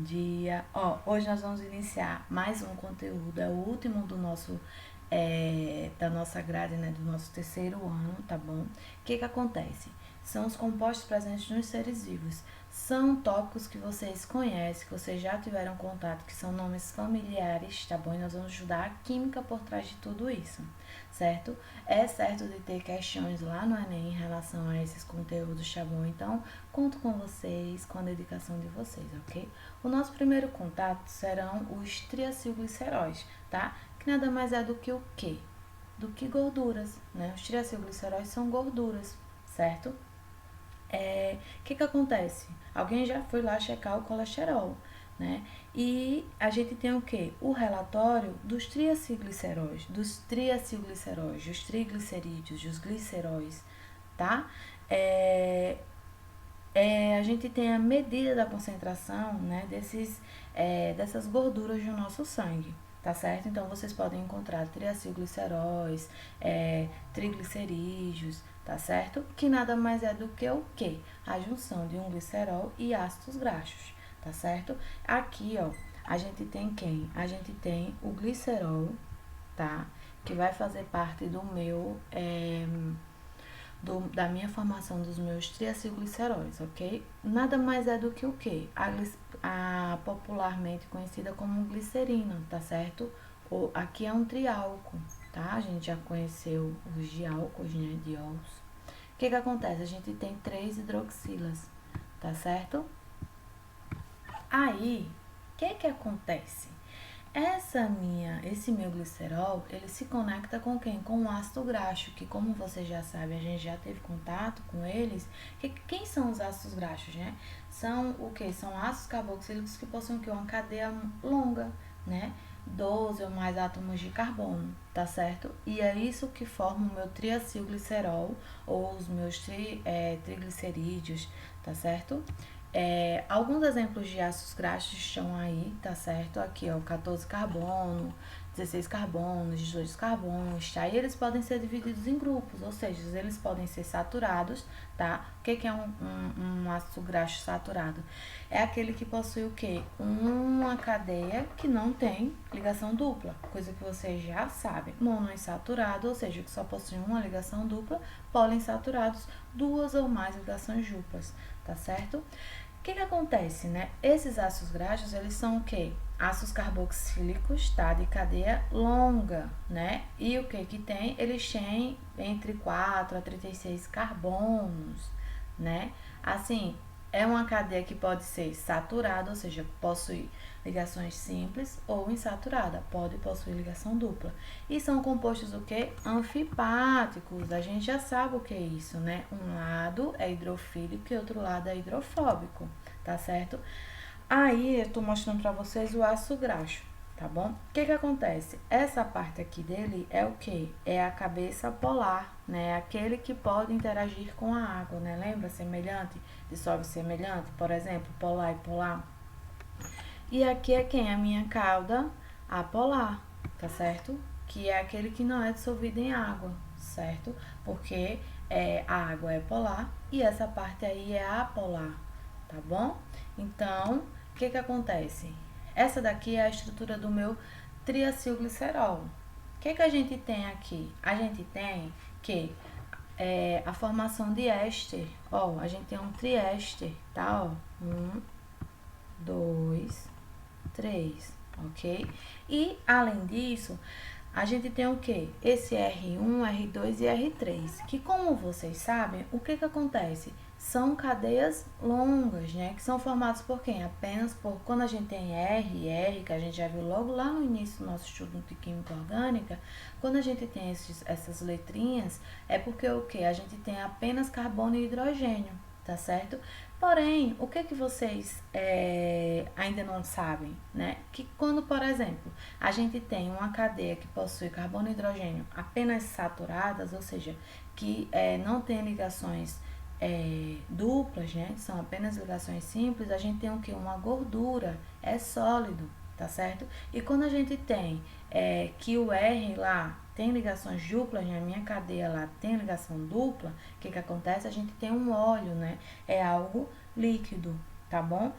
dia. Ó, hoje nós vamos iniciar mais um conteúdo, é o último do nosso da nossa grade, né, do nosso terceiro ano, tá bom? O que acontece? São os compostos presentes nos seres vivos. São tópicos que vocês conhecem, que vocês já tiveram contato, que são nomes familiares, tá bom? E nós vamos estudar a química por trás de tudo isso, certo? É certo de ter questões lá no Enem em relação a esses conteúdos, tá bom? Então, conto com vocês, com a dedicação de vocês, ok? O nosso primeiro contato serão os triacilgliceróis, tá? Que nada mais é do que o quê? Do que gorduras, né? Os triacilgliceróis são gorduras, certo? Que acontece? Alguém já foi lá checar o colesterol, né? E a gente tem o quê? O relatório dos triacilgliceróis, dos triglicerídeos, dos gliceróis, tá? A gente tem a medida da concentração, né, dessas gorduras no nosso sangue, tá certo? Então, vocês podem encontrar triacilgliceróis, triglicerídeos, tá certo? Que nada mais é do que o quê? A junção de um glicerol e ácidos graxos, tá certo? Aqui, ó, a gente tem quem? A gente tem o glicerol, tá? Que vai fazer parte do meu... da minha formação dos meus triacilgliceróis, ok? Nada mais é do que o quê? A popularmente conhecida como glicerina, tá certo? Aqui é um triálcool, tá? A gente já conheceu os diálcools, né? Diols. O que acontece? A gente tem 3 hidroxilas, tá certo? Aí, o que acontece? Esse meu glicerol, ele se conecta com quem? Com o ácido graxo, que como você já sabe, a gente já teve contato com eles. Quem são os ácidos graxos, né? São o que? São ácidos carboxílicos que possuem o que? Uma cadeia longa, né? 12 ou mais átomos de carbono, tá certo? E é isso que forma o meu triacilglicerol ou os meus triglicerídeos, tá certo? Alguns exemplos de ácidos graxos estão aí, tá certo? Aqui, ó, 14 carbono, 16 carbonos, 18 carbonos, tá? E eles podem ser divididos em grupos, ou seja, eles podem ser saturados, tá? O que é um ácido graxo saturado? É aquele que possui o quê? Uma cadeia que não tem ligação dupla, coisa que vocês já sabem. Monoinsaturado, ou seja, que só possui uma ligação dupla, poliinsaturados, duas ou mais ligações duplas, tá certo? O que acontece, né? Esses ácidos graxos, eles são o quê? Ácidos carboxílicos, tá? De cadeia longa, né? E o que tem? Eles têm entre 4 a 36 carbonos, né? Assim, é uma cadeia que pode ser saturada, ou seja, possui ligações simples, ou insaturada, pode possuir ligação dupla. E são compostos o que? Anfipáticos. A gente já sabe o que é isso, né? Um lado é hidrofílico e outro lado é hidrofóbico, tá certo? Aí eu tô mostrando para vocês o ácido graxo, tá bom? O que acontece? Essa parte aqui dele é o que? É a cabeça polar, né? Aquele que pode interagir com a água, né? Lembra? Semelhante, dissolve semelhante, por exemplo, polar e polar. E aqui é quem? A minha cauda apolar, tá certo? Que é aquele que não é dissolvido em água, certo? Porque a água é polar e essa parte aí é apolar, tá bom? Então, o que acontece? Essa daqui é a estrutura do meu triacilglicerol. O que a gente tem aqui? A gente tem que a formação de éster, ó, a gente tem um triéster, tá? Ó, 1, 2, 3, ok? E, além disso, a gente tem o que? Esse R1, R2 e R3, que como vocês sabem, o que acontece? São cadeias longas, né? Que são formadas por quem? Apenas por, quando a gente tem R, que a gente já viu logo lá no início do nosso estudo de química orgânica, quando a gente tem essas letrinhas, é porque o que? A gente tem apenas carbono e hidrogênio, tá certo? Porém, o que vocês ainda não sabem, né? Que quando, por exemplo, a gente tem uma cadeia que possui carbono e hidrogênio apenas saturadas, ou seja, que não tem ligações duplas, né? São apenas ligações simples, a gente tem o que? Uma gordura, é sólido, tá certo? E quando a gente tem que o R lá tem ligações duplas, na minha cadeia lá tem ligação dupla, o que acontece? A gente tem um óleo, né? É algo líquido, tá bom?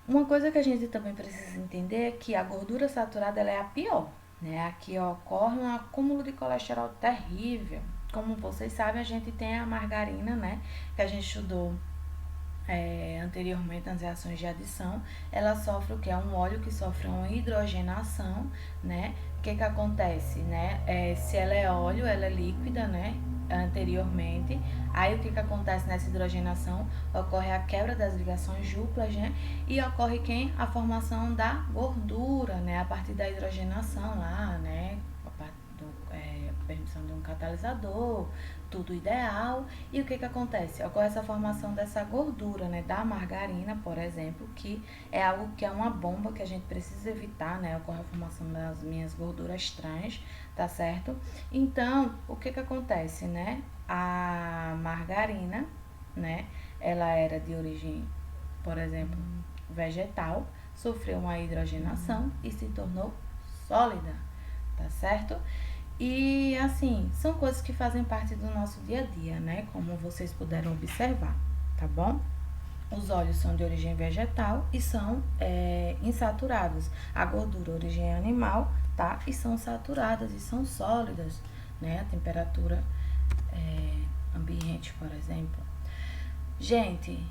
Uma coisa que a gente também precisa entender é que a gordura saturada ela é a pior, né? Aqui ocorre um acúmulo de colesterol terrível. Como vocês sabem, a gente tem a margarina, né? Que a gente estudou anteriormente nas reações de adição. Ela sofre o que? É um óleo que sofre uma hidrogenação, né? O que acontece, né? Se ela é óleo, ela é líquida, né? Anteriormente, aí o que acontece nessa hidrogenação? Ocorre a quebra das ligações duplas, né? E ocorre quem? A formação da gordura, né? A partir da hidrogenação lá, né? Permissão de um catalisador, tudo ideal. E o que acontece? Ocorre essa formação dessa gordura, né? Da margarina, por exemplo, que é algo que é uma bomba que a gente precisa evitar, né? Ocorre a formação das minhas gorduras trans, tá certo? Então, o que acontece, né? A margarina, né? Ela era de origem, por exemplo, vegetal, sofreu uma hidrogenação e se tornou sólida, tá certo? E assim, são coisas que fazem parte do nosso dia a dia, né? Como vocês puderam observar, tá bom? Os óleos são de origem vegetal e são insaturados. A gordura, origem animal, tá? E são saturadas e são sólidas, né? A temperatura ambiente, por exemplo. Gente,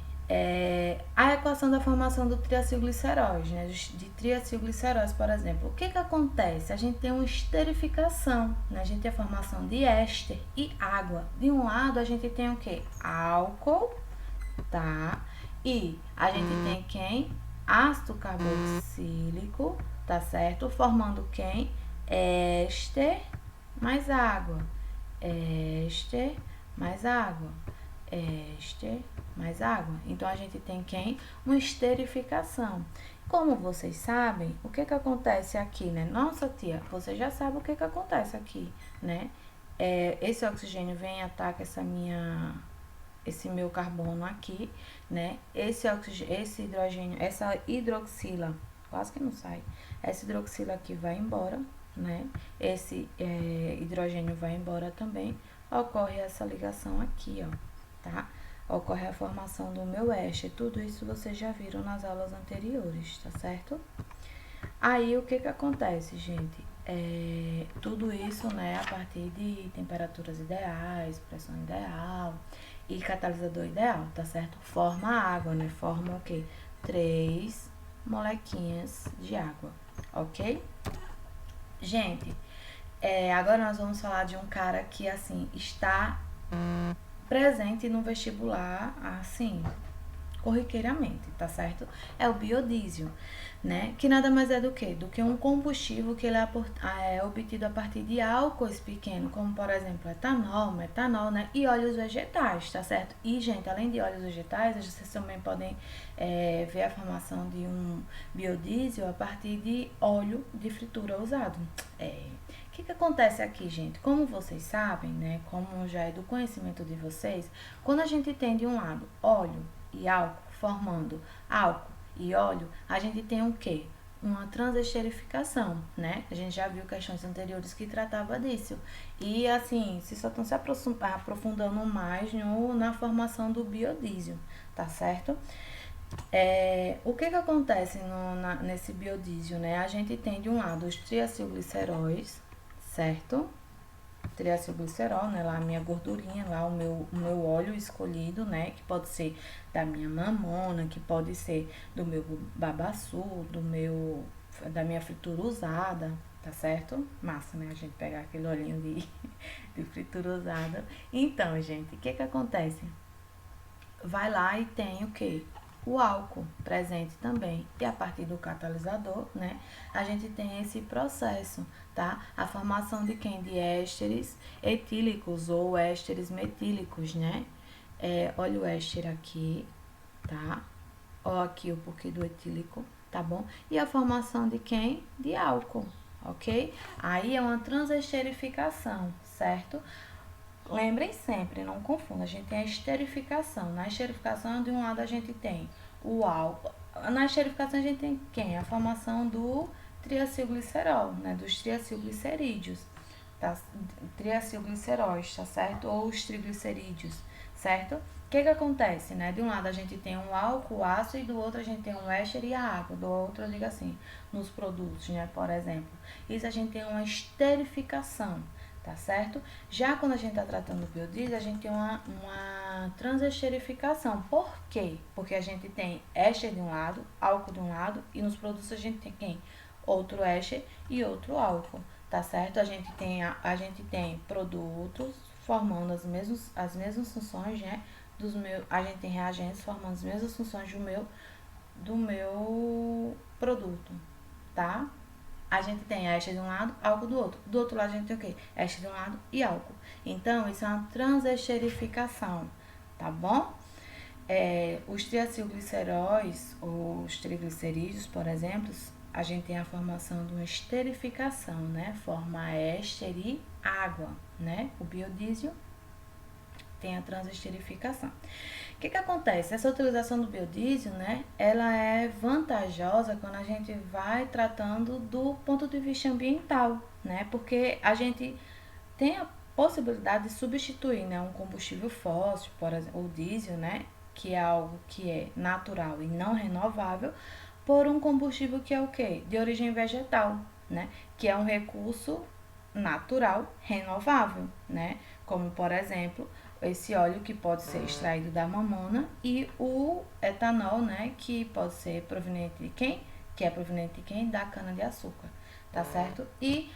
a equação da formação do triacilgliceróis, né? De triacilgliceróis, por exemplo. O que acontece? A gente tem uma esterificação, né? A gente tem a formação de éster e água. De um lado, a gente tem o quê? Álcool, tá? E a gente tem quem? Ácido carboxílico, tá certo? Formando quem? Éster mais água. Éster mais água. Éster mais água. Então, a gente tem quem? Uma esterificação. Como vocês sabem, o que acontece aqui, né? Nossa, tia, você já sabe o que acontece aqui, né? Esse oxigênio vem e ataca esse meu carbono aqui, né? Esse hidrogênio, essa hidroxila, quase que não sai. Essa hidroxila aqui vai embora, né? Esse hidrogênio vai embora também. Ocorre essa ligação aqui, ó, tá? Ocorre a formação do meu éster. Tudo isso vocês já viram nas aulas anteriores, tá certo? Aí, o que acontece, gente? Tudo isso, né, a partir de temperaturas ideais, pressão ideal e catalisador ideal, tá certo? Forma água, né? Forma o quê? 3 molequinhas de água, ok? Gente, agora nós vamos falar de um cara que, assim, está presente no vestibular, assim, corriqueiramente, tá certo? É o biodiesel, né? Que nada mais é do que? Do que um combustível que ele é obtido a partir de álcoois pequenos, como por exemplo etanol, metanol, né? E óleos vegetais, tá certo? E, gente, além de óleos vegetais, vocês também podem ver a formação de um biodiesel a partir de óleo de fritura usado. O que acontece aqui, gente? Como vocês sabem, né? Como já é do conhecimento de vocês, quando a gente tem de um lado óleo e álcool formando álcool e óleo, a gente tem o quê? Uma transesterificação, né? A gente já viu questões anteriores que tratava disso. E assim, se só estão se aprofundando mais na formação do biodiesel, tá certo? O que acontece nesse biodiesel, né? A gente tem de um lado os triacilgliceróis, certo? Triacilglicerol, né? Lá a minha gordurinha, lá o meu óleo escolhido, né? Que pode ser da minha mamona, que pode ser do meu babaçu, da minha fritura usada, tá certo? Massa, né? A gente pegar aquele olhinho de fritura usada. Então, gente, o que acontece? Vai lá e tem o quê? O álcool presente também. E a partir do catalisador, né, a gente tem esse processo, tá? A formação de quem? De ésteres etílicos ou ésteres metílicos, né? Olha o éster aqui, tá? Ó aqui o porquê do etílico, tá bom? E a formação de quem? De álcool, ok? Aí é uma transesterificação, certo? Lembrem sempre, não confunda, a gente tem a esterificação. Na esterificação, de um lado a gente tem o álcool. Na esterificação a gente tem quem? A formação do triacilglicerol, né? Dos triacilglicerídeos, tá? Triacilgliceróis, tá certo? Ou os triglicerídeos, certo? que acontece, né? De um lado a gente tem um álcool, o ácido, e do outro a gente tem um éster e a água. Do outro eu digo assim, nos produtos, né? Por exemplo. Isso a gente tem uma esterificação, tá certo? Já quando a gente está tratando do biodiesel, a gente tem uma transesterificação. Por quê? Porque a gente tem éster de um lado, álcool de um lado, e nos produtos a gente tem quem? Outro éster e outro álcool, tá certo? A gente tem produtos formando as mesmas funções, né? A gente tem reagentes formando as mesmas funções do meu produto, tá? A gente tem éster de um lado, álcool do outro. Do outro lado a gente tem o quê? Éster de um lado e álcool. Então, isso é uma transesterificação, tá bom? Os triacilgliceróis, ou os triglicerídeos, por exemplo, a gente tem a formação de uma esterificação, né? Forma éster e água, né? O biodiesel tem a transesterificação. O que acontece? Essa utilização do biodiesel, né, ela é vantajosa quando a gente vai tratando do ponto de vista ambiental, né, porque a gente tem a possibilidade de substituir, né, um combustível fóssil, por exemplo, o diesel, né, que é algo que é natural e não renovável, por um combustível que é o quê? De origem vegetal, né, que é um recurso natural renovável, né, como por exemplo esse óleo que pode ser extraído da mamona e o etanol, né, que pode ser proveniente de quem? Que é proveniente de quem? Da cana de açúcar, tá certo? E